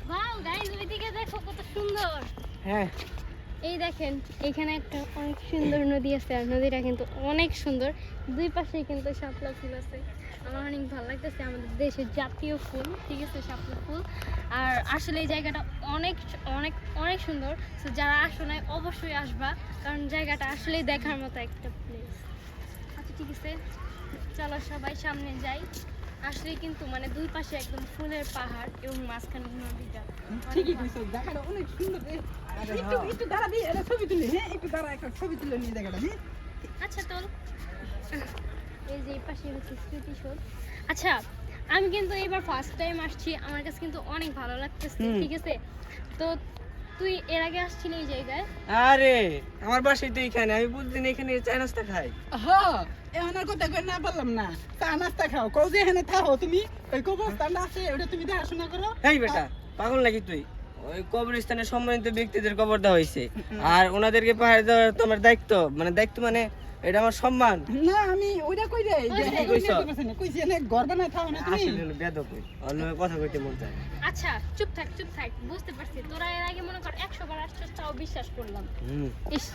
Wow guys, ওইদিকে দেখো কত সুন্দর। হ্যাঁ এই দেখেন এখানে একটা অনেক সুন্দর নদী আছে, আর নদীটা কিন্তু অনেক সুন্দর। দুই পাশে কিন্তু শাপলা ফুল আছে। আমার অনেক ভালো লাগতেছে, আমাদের দেশের জাতীয় ফুল, ঠিক আছে, শাপলা ফুল। আর আসলে এই জায়গাটা অনেক অনেক অনেক সুন্দর। তো যারা আসো নাই অবশ্যই আসবা, কারণ জায়গাটা আসলেই দেখার মতো একটা প্লেস। আচ্ছা ঠিক আছে, চলো সবাই সামনে যাই। আসলে কিন্তু মানে দুই পাশে একদম ফুলের পাহাড় এবং মাঝখানে নদীটা। ঠিকই কইছো, জায়গাটা অনেক সুন্দর রে। একটু দাঁড়া দি, এটা ছবি তুলি। হ্যাঁ একটু দাঁড়া, একটা ছবি তুলে নিয়ে জায়গাটা। হ্যাঁ আচ্ছা চল। এই যে এই পাশে হচ্ছে স্মৃতিসৌধ। আচ্ছা আমি কিন্তু এবার ফার্স্ট টাইম আসছি, আমার কাছে কিন্তু অনেক ভালো লাগতেছে, ঠিক আছে। তো তুই এর আগে আসছিলি এই জায়গায়? আরে আমার বাসাই তো এখানে, আমি প্রতিদিন এখানে চা নাস্তা খাই। হ্যাঁ, এখন আর কথা কই না পারলাম না। চা নাস্তা খাও, কও যে এখানে থাকো তুমি। ওই কবরস্থানটা আছে, ওটা তুমি দেখাশোনা করো। এই বেটা পাগল নাকি তুই? ওই কবরস্থানে সম্মানিত ব্যক্তিদের কবর দেওয়া হয়েছে, আর ওনাদেরকে পাহাড়ে দেওয়ার তোমার দায়িত্ব, দায়িত্ব এটা আমার সম্মান। না আমি ওইটা কই রে, ওই যে কইছো কইছি এনে ঘর বানায় থাকো না তুমি। আসলে বেদক অন্য কথা কইতে মন চায়। আচ্ছা চুপ থাক চুপ থাক, বুঝতে পারছি তোরা এর আগে মনে কর 100 বার আসছিস, তাও বিশ্বাস করলাম। ইস